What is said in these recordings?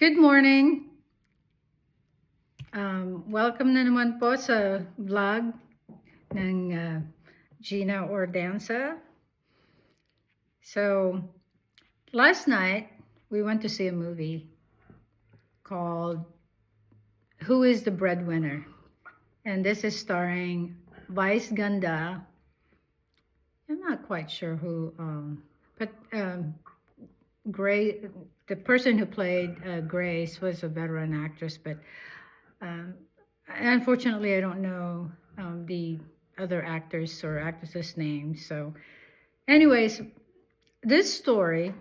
Good morning. Welcome na naman po sa vlog ng Gina Ordanza. So, last night, we went to see a movie called Who is the Breadwinner? And this is starring Vice Ganda. I'm not quite sure who, but the person who played Grace was a veteran actress, but unfortunately, I don't know the other actors or actresses' names. So, anyways, this story,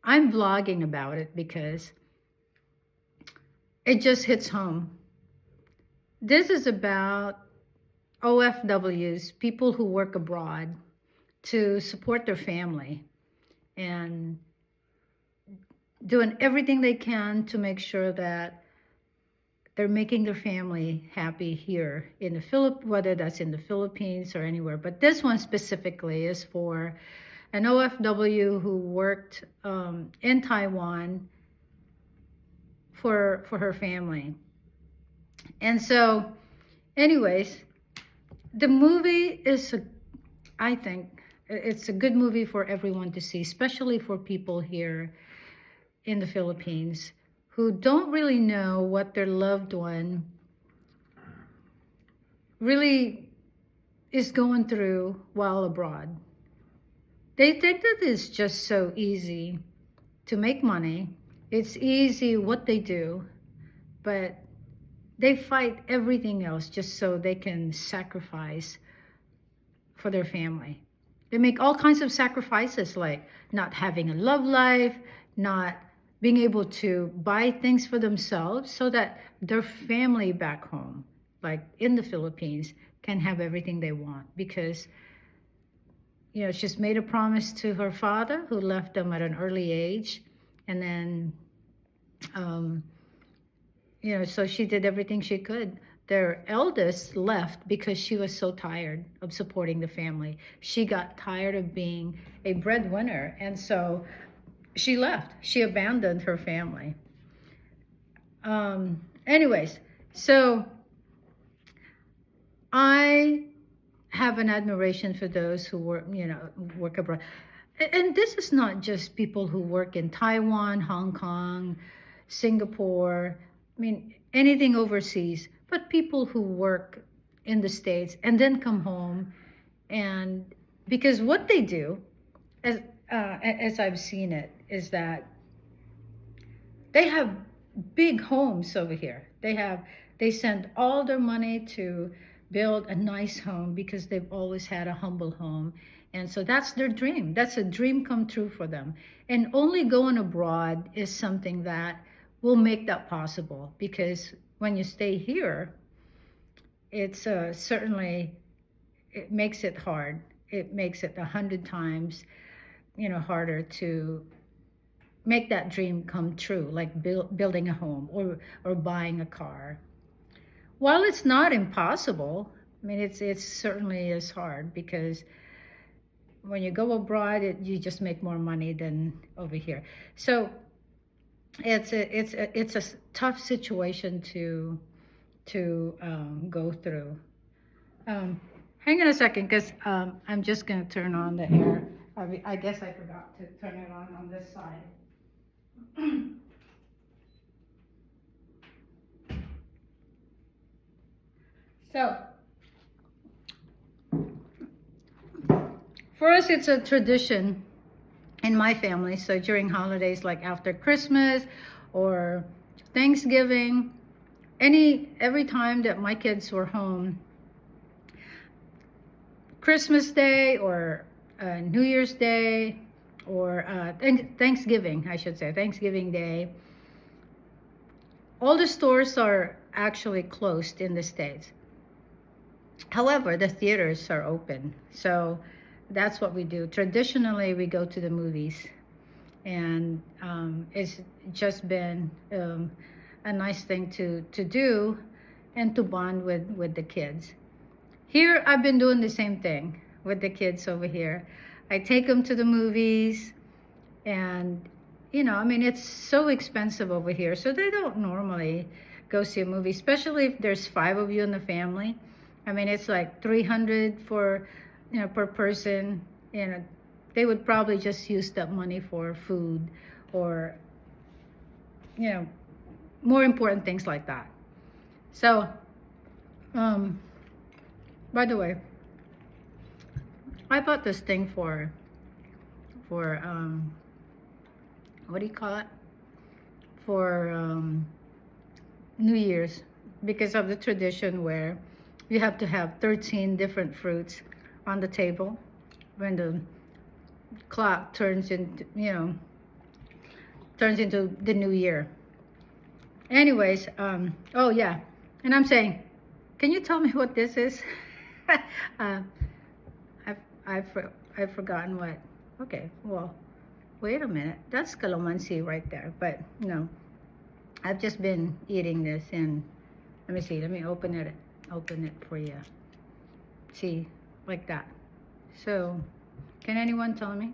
I'm vlogging about it because it just hits home. This is about OFWs, people who work abroad to support their family and doing everything they can to make sure that they're making their family happy here in the Philippines, whether that's in the Philippines or anywhere. But this one specifically is for an OFW who worked in Taiwan for her family. And so, anyways, the movie is, I think, it's a good movie for everyone to see, especially for people here in the Philippines who don't really know what their loved one really is going through while abroad. They think that it's just so easy to make money. It's easy what they do, but they fight everything else just so they can sacrifice for their family. They make all kinds of sacrifices, like not having a love life, not being able to buy things for themselves so that their family back home, like in the Philippines, can have everything they want. Because, she's made a promise to her father who left them at an early age. And then, so she did everything she could. Their eldest left because she was so tired of supporting the family. She got tired of being a breadwinner. And so she left. She abandoned her family. Anyways, so I have an admiration for those who work abroad. And this is not just people who work in Taiwan, Hong Kong, Singapore, anything overseas, but people who work in the States and then come home. And because what they do, as I've seen it, is that they have big homes over here. They send all their money to build a nice home because they've always had a humble home. And so that's their dream. That's a dream come true for them. And only going abroad is something that will make that possible, because when you stay here, it's certainly, it makes it hard. It makes it 100 times harder to make that dream come true, like building a home or buying a car. While it's not impossible, it certainly is hard, because when you go abroad, you just make more money than over here. So it's a tough situation to go through. Hang on a second, because I'm just going to turn on the air. I guess I forgot to turn it on this side. So, for us, it's a tradition in my family. So during holidays, like after Christmas or Thanksgiving, every time that my kids were home, Christmas Day or New Year's Day, or Thanksgiving, I should say, Thanksgiving Day, all the stores are actually closed in the States. However, the theaters are open. So that's what we do. Traditionally, we go to the movies. And it's just been a nice thing to do and to bond with the kids. Here, I've been doing the same thing with the kids over here. I take them to the movies, and I mean, it's so expensive over here, so they don't normally go see a movie, especially if there's 5 of you in the family. I mean, it's like 300 for, per person. They would probably just use that money for food or, more important things like that. So, by the way, I bought this thing for what do you call it? For New Year's, because of the tradition where you have to have 13 different fruits on the table when the clock turns into the new year. Anyways, oh yeah, and I'm saying, can you tell me what this is? I've forgotten what. Okay, well, wait a minute. That's calamansi right there. But no, I've just been eating this, and let me see. Let me open it for you. See, like that. So, can anyone tell me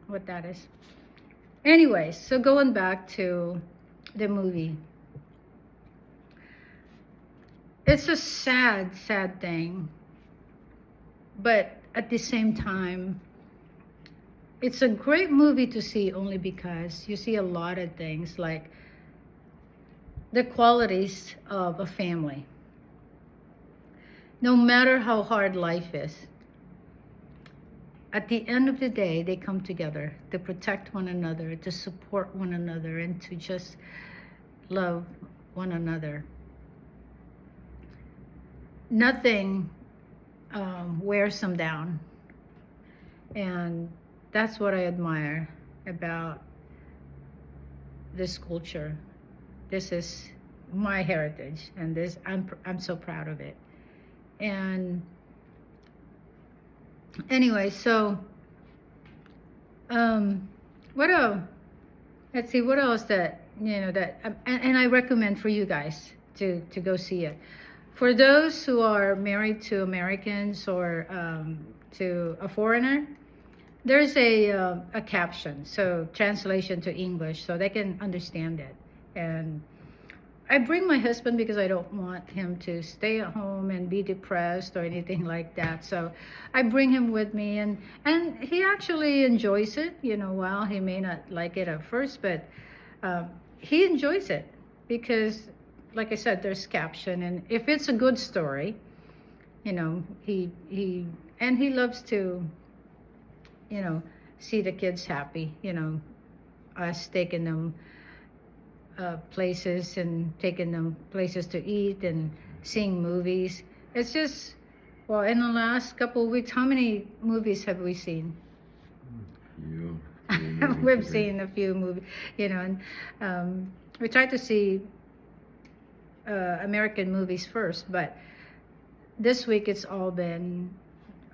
what that is? Anyways, so going back to the movie. It's a sad, sad thing. But at the same time, it's a great movie to see only because you see a lot of things like the qualities of a family. No matter how hard life is, at the end of the day, they come together to protect one another, to support one another, and to just love one another. Nothing wears them down. And that's what I admire about this culture. This is my heritage, and this I'm so proud of it. And anyway, so what else? Let's see what else that and I recommend for you guys to go see it. For those who are married to Americans or to a foreigner, there's a caption, so translation to English, so they can understand it. And I bring my husband because I don't want him to stay at home and be depressed or anything like that. So I bring him with me, and he actually enjoys it. While he may not like it at first, but he enjoys it because, like I said, there's caption, and if it's a good story, he loves to, see the kids happy. Us taking them places and taking them places to eat and seeing movies. It's just, well, in the last couple of weeks, how many movies have we seen? We've seen a few movies, and we try to see American movies first, but this week it's all been,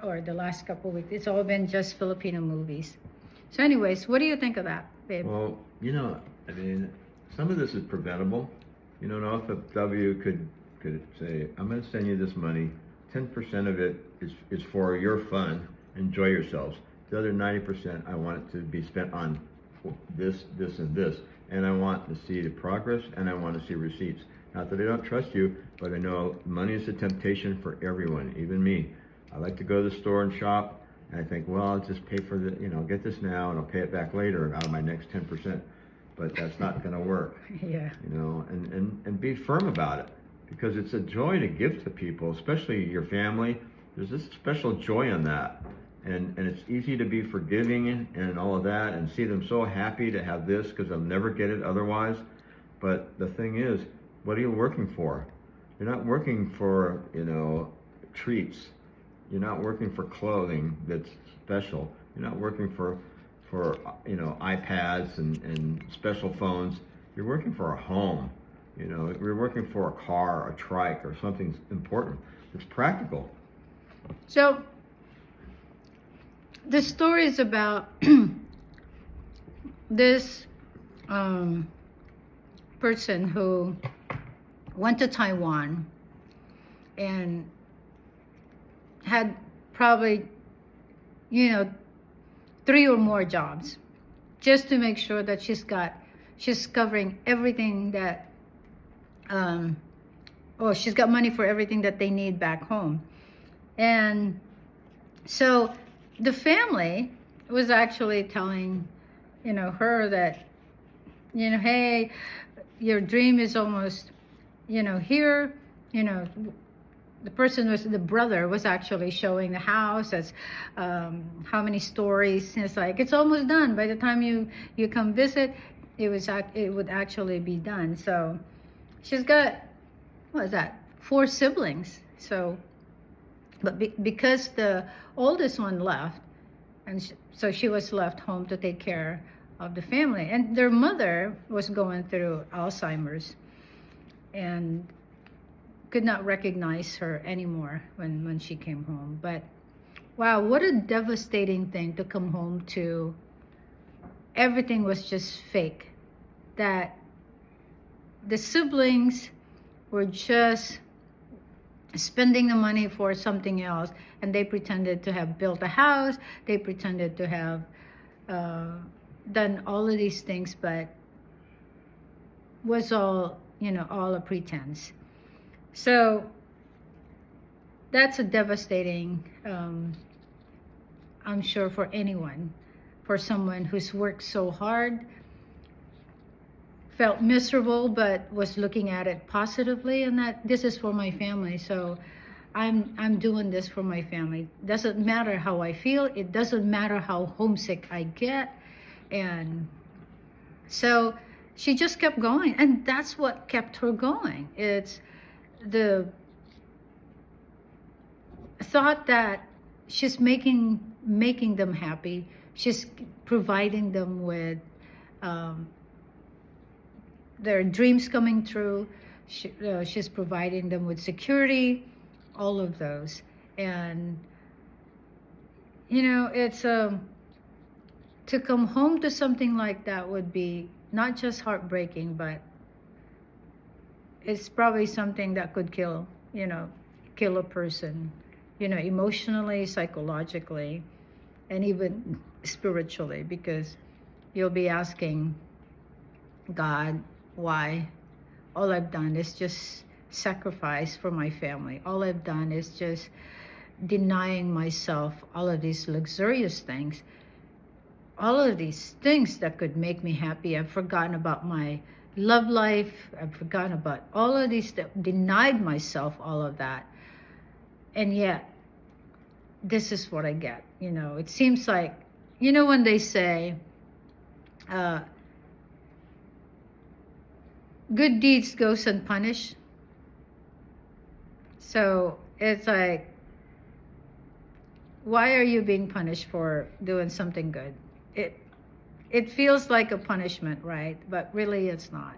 or the last couple of weeks, it's all been just Filipino movies. So anyways, what do you think of that, babe? Well, I mean, some of this is preventable. An OFW could say, I'm going to send you this money. 10% of it is for your fun. Enjoy yourselves. The other 90%, I want it to be spent on this, and this. And I want to see the progress, and I want to see receipts. Not that I don't trust you, but I know money is a temptation for everyone, even me. I like to go to the store and shop, and I think, well, I'll just pay for get this now, and I'll pay it back later out of my next 10%. But that's not going to work. Yeah. And be firm about it, because it's a joy to give to people, especially your family. There's this special joy in that. And it's easy to be forgiving and all of that, and see them so happy to have this, because they'll never get it otherwise. But the thing is, what are you working for? You're not working for, treats. You're not working for clothing that's special. You're not working for iPads and special phones. You're working for a home. You're working for a car, a trike, or something important. It's practical. So the story is about this person who went to Taiwan and had probably 3 or more jobs, just to make sure that she's covering everything that, she's got money for everything that they need back home. And so the family was actually telling, her that, hey, your dream is almost, here, the brother was actually showing the house as how many stories. And it's like, it's almost done. By the time you come visit, it would actually be done. So she's got, what is that, 4 siblings. So, but because the oldest one left, and so she was left home to take care of the family. And their mother was going through Alzheimer's and could not recognize her anymore when she came home. But wow, what a devastating thing to come home to. Everything was just fake. That the siblings were just spending the money for something else, and they pretended to have built a house, they pretended to have done all of these things, but was all a pretense. So that's a devastating, I'm sure, for anyone, for someone who's worked so hard, felt miserable, but was looking at it positively, and that this is for my family. So I'm doing this for my family. Doesn't matter how I feel. It doesn't matter how homesick I get. And so she just kept going, and that's what kept her going. It's the thought that she's making them happy. She's providing them with their dreams coming true. She's providing them with security, all of those. And it's to come home to something like that would be not just heartbreaking, but it's probably something that could kill a person, emotionally, psychologically, and even spiritually, because you'll be asking God, why? All I've done is just sacrifice for my family. All I've done is just denying myself all of these luxurious things, all of these things that could make me happy. I've forgotten about my love life. I've forgotten about all of these, denied myself all of that. And yet, this is what I get. It seems like, when they say, good deeds goes unpunished. So it's like, why are you being punished for doing something good? It feels like a punishment, right? But really it's not.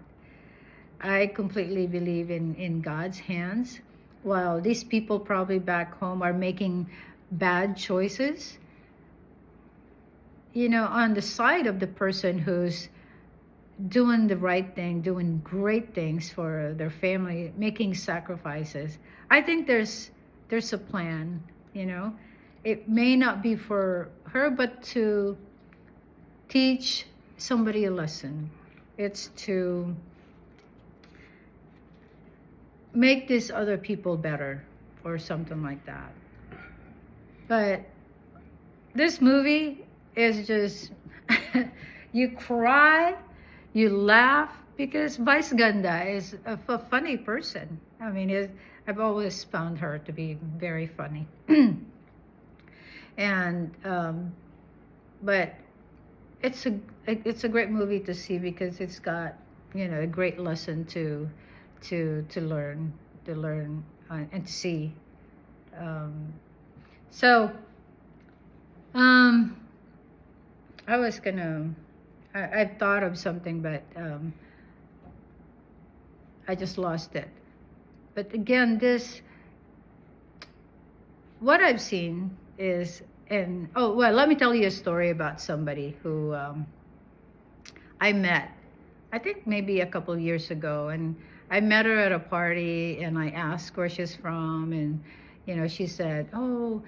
I completely believe in God's hands. While these people probably back home are making bad choices, on the side of the person who's doing the right thing, doing great things for their family, making sacrifices, I think there's a plan. It may not be for her, but to teach somebody a lesson. It's to make these other people better or something like that. But this movie is just you cry, you laugh, because Vice Ganda is a funny person. I mean, I've always found her to be very funny. And but it's a great movie to see, because it's got a great lesson to learn and to see. So I was gonna I thought of something, but I just lost it. But again, what I've seen is, let me tell you a story about somebody who I met, I think maybe a couple years ago, and I met her at a party, and I asked where she's from, and she said, oh,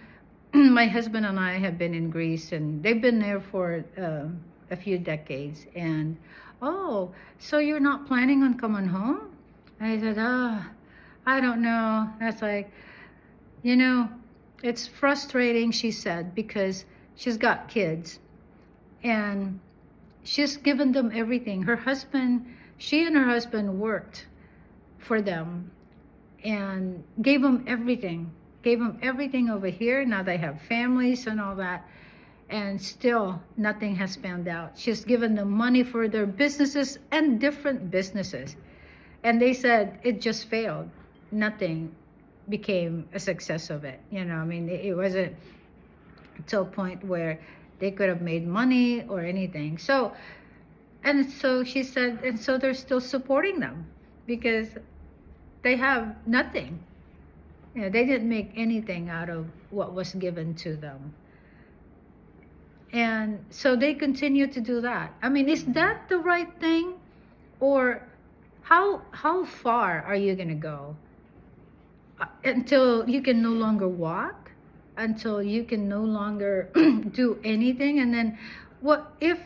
my husband and I have been in Greece, and they've been there for a few decades. And, oh, so you're not planning on coming home? I said, I don't know. That's like, you know, it's frustrating, she said, because she's got kids and she's given them everything. She and her husband worked for them and gave them everything over here. Now they have families and all that, and still nothing has panned out. She's given them money for their businesses and different businesses, and they said it just failed. Nothing became a success of it. I mean, it wasn't to a point where they could have made money or anything. So she said, and so they're still supporting them because they have nothing. They didn't make anything out of what was given to them. And so they continue to do that. I mean, is that the right thing? Or how far are you going to go? Until you can no longer walk? Until you can no longer do anything? And then what if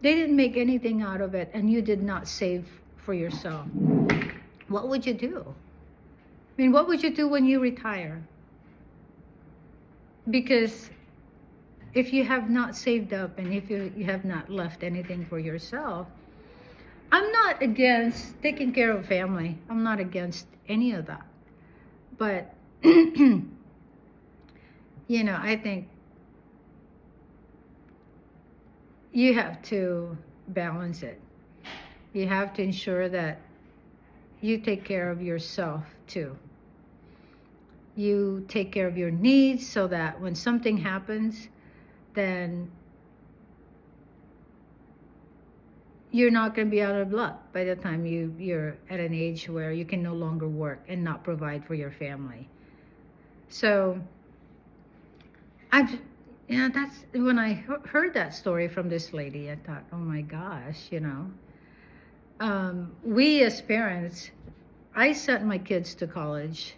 they didn't make anything out of it and you did not save for yourself? What would you do? I mean, what would you do when you retire? Because if you have not saved up and if you have not left anything for yourself, I'm not against taking care of family. I'm not against any of that. But, I think you have to balance it. You have to ensure that you take care of yourself too. You take care of your needs so that when something happens, then you're not going to be out of luck by the time you're at an age where you can no longer work and not provide for your family. So that's when I heard that story from this lady, I thought, oh my gosh, we as parents, I sent my kids to college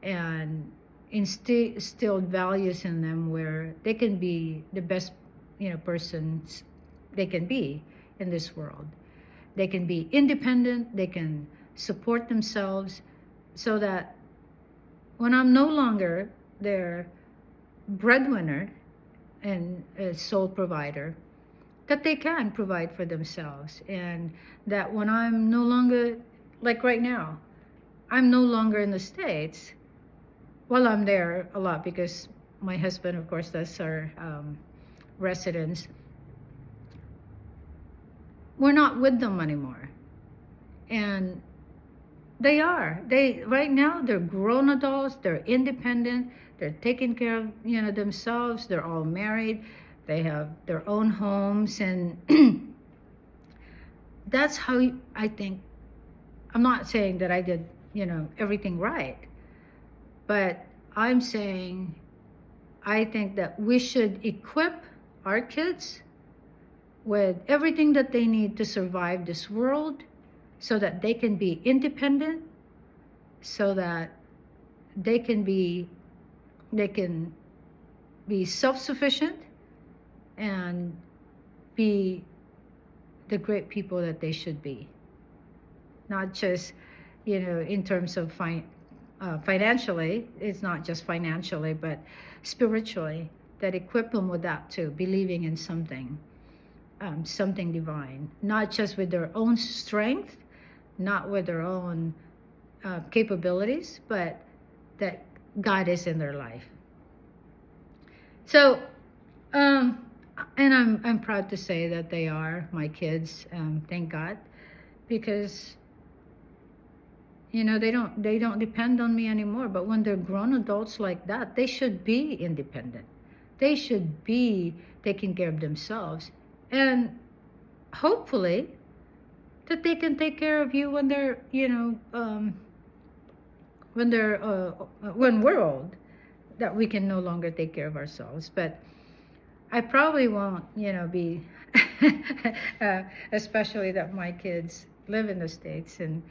and instilled values in them where they can be the best, persons they can be in this world. They can be independent, they can support themselves, so that when I'm no longer their breadwinner and a sole provider, that they can provide for themselves. And that when I'm no longer, like right now, I'm no longer in the States. Well, I'm there a lot because my husband, of course, that's our residence. We're not with them anymore. And right now, they're grown adults, they're independent, they're taking care of, themselves, they're all married, they have their own homes, and that's how I think. I'm not saying that I did, everything right, but I'm saying I think that we should equip our kids with everything that they need to survive this world, so that they can be independent, so that they can be self-sufficient and be the great people that they should be. Not just, in terms of financially, it's not just financially, but spiritually, that equip them with that too, believing in something divine, not just with their own strength, not with their own capabilities, but that God is in their life. So, and I'm proud to say that they are my kids. Thank God, because they don't depend on me anymore. But when they're grown adults like that, they should be independent. They should be taking care of themselves, and hopefully that they can take care of you when they're when we're old, that we can no longer take care of ourselves. But I probably won't be especially that my kids live in the States and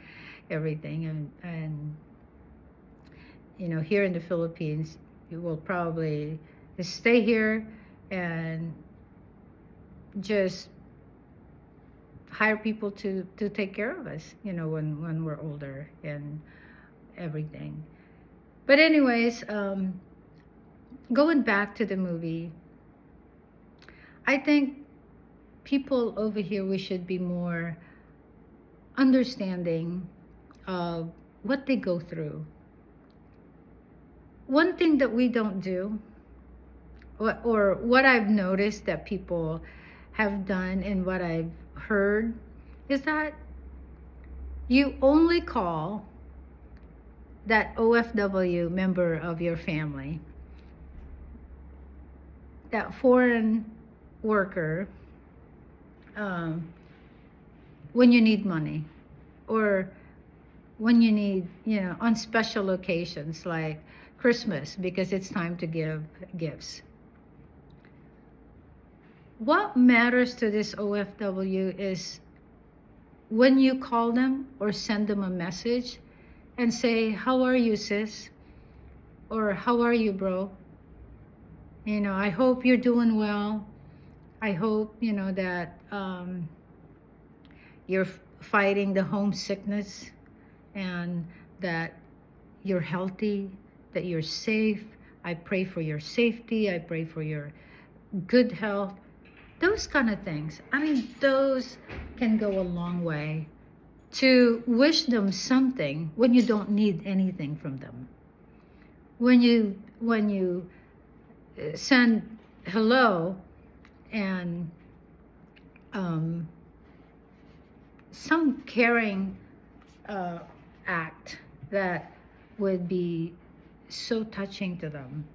everything, and here in the Philippines, you will probably stay here and just hire people to take care of us, when we're older and everything. But anyways, going back to the movie, I think people over here, we should be more understanding of what they go through. One thing that we don't do, or what I've noticed that people have done and what I've heard, is that you only call that OFW member of your family, that foreign worker, when you need money, or when you need, on special occasions like Christmas, because it's time to give gifts. What matters to this OFW is when you call them or send them a message and say, "How are you, sis?" Or "How are you, bro? I hope you're doing well. I hope, that you're fighting the homesickness and that you're healthy, that you're safe. I pray for your safety. I pray for your good health." Those kind of things. I mean, those can go a long way to wish them something when you don't need anything from them. When you send hello and some caring act that would be so touching to them,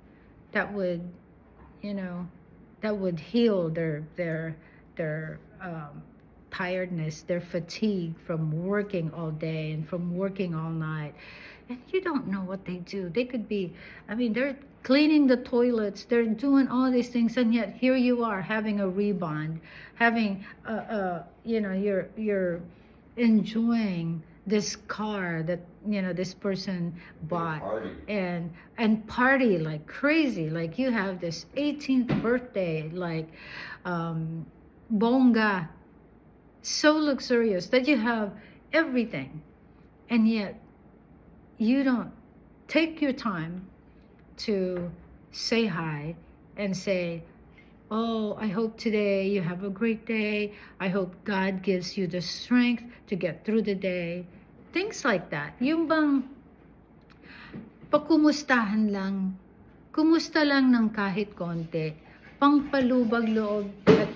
that would heal their tiredness, their fatigue from working all day and from working all night. And you don't know what they do. They could be, they're cleaning the toilets, they're doing all these things, and yet here you are having a rebound, having you're enjoying this car that this person bought, and party like crazy, like you have this 18th birthday, like bongga, so luxurious that you have everything, and yet you don't take your time to say hi and say, "Oh, I hope today you have a great day. I hope God gives you the strength to get through the day." Things like that. Yung bang pakumustahan lang, kumusta lang ng kahit konti, pangpalubag loob at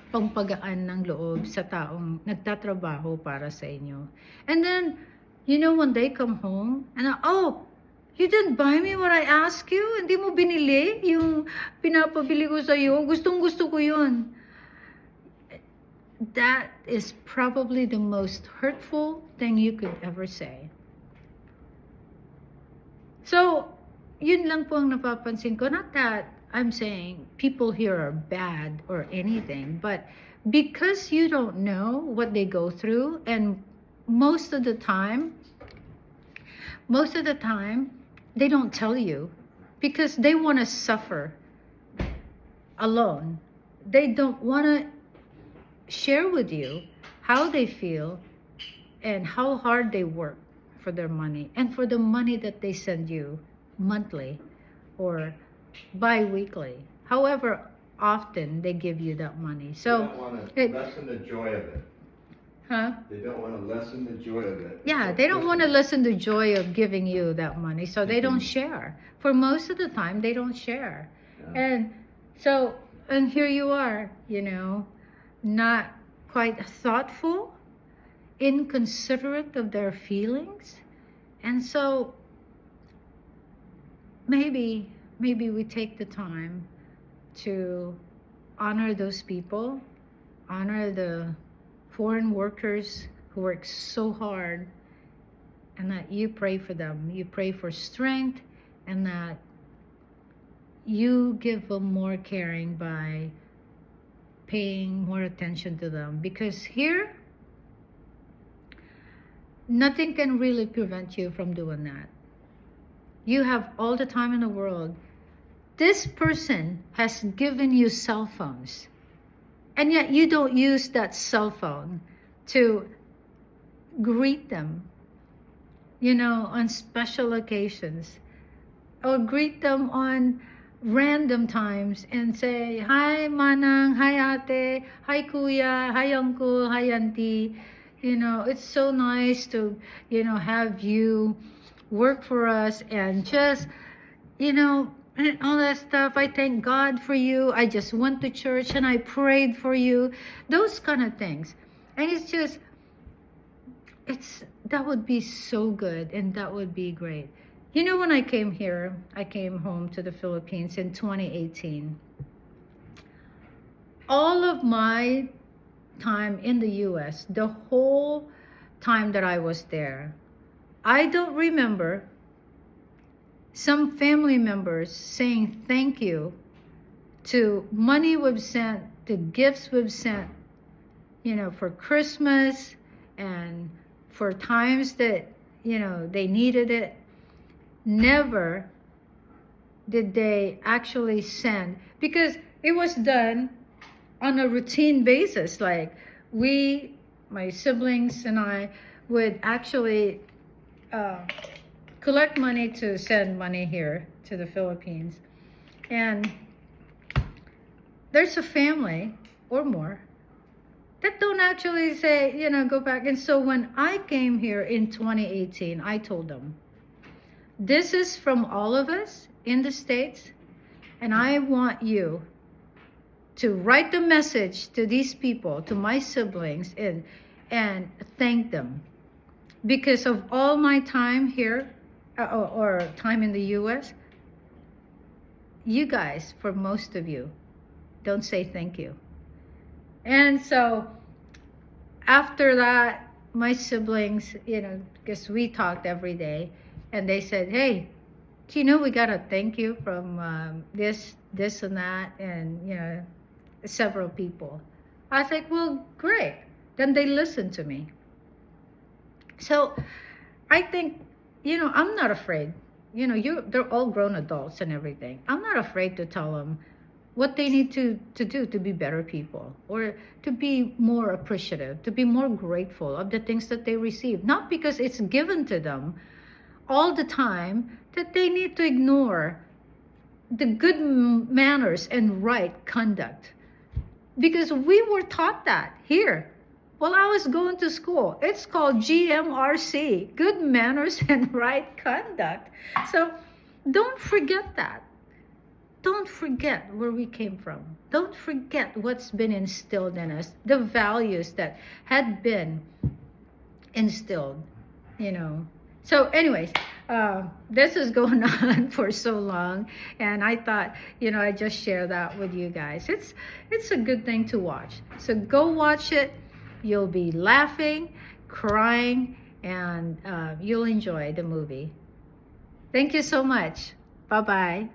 pangpagaan ng loob sa taong nagtatrabaho para sa inyo. And then, when they come home, and "Oh, you didn't buy me what I asked you? Hindi mo binili yung pinapabili ko sa'yo? Gustong-gusto ko yun." That is probably the most hurtful thing you could ever say. So, yun lang po ang napapansin ko. Not that I'm saying people here are bad or anything, but because you don't know what they go through, and most of the time, they don't tell you because they want to suffer alone. They don't want to share with you how they feel and how hard they work for their money and for the money that they send you monthly or bi-weekly, however often they give you that money. So they don't want to lessen the joy of it. They don't want to lessen the joy of it. Yeah, they don't want to lessen the joy of giving you that money, so they don't share. For most of the time, they don't share. Yeah. And here you are, not quite thoughtful, inconsiderate of their feelings. And so maybe we take the time to honor those people, honor the foreign workers who work so hard, and that you pray for them. You pray for strength, and that you give them more caring by paying more attention to them. Because here, nothing can really prevent you from doing that. You have all the time in the world. This person has given you cell phones And yet you don't use that cell phone to greet them, on special occasions, or greet them on random times and say, hi manang, hi ate, hi kuya, hi uncle, hi auntie. It's so nice to, have you work for us and just, and all that stuff. I thank God for you. I just went to church and I prayed for you. Those kind of things. And it's just, that would be so good and that would be great. When I came here, I came home to the Philippines in 2018. All of my time in the US, the whole time that I was there, I don't remember some family members saying thank you to money we've sent, to gifts we've sent, for Christmas and for times that, they needed it. Never did they actually send, because it was done on a routine basis. Like my siblings and I would actually collect money to send money here to the Philippines. And there's a family or more that don't actually say, go back. And so when I came here in 2018, I told them, this is from all of us in the States, and I want you to write the message to these people, to my siblings, and thank them. Because of all my time here, or time in the US, you guys, for most of you, don't say thank you. And so after that, my siblings, because we talked every day, and they said, hey, we got a thank you from this and that, and, several people. I was like, well, great. Then they listened to me. So I think, I'm not afraid. They're all grown adults and everything. I'm not afraid to tell them what they need to do to be better people, or to be more appreciative, to be more grateful of the things that they receive. Not because it's given to them all the time that they need to ignore the good manners and right conduct. Because we were taught that here while I was going to school. It's called GMRC, good manners and right conduct. So don't forget that. Don't forget where we came from. Don't forget what's been instilled in us, the values that had been instilled, So anyways, this is going on for so long, and I thought, I just share that with you guys. It's a good thing to watch. So go watch it. You'll be laughing, crying, and you'll enjoy the movie. Thank you so much. Bye-bye.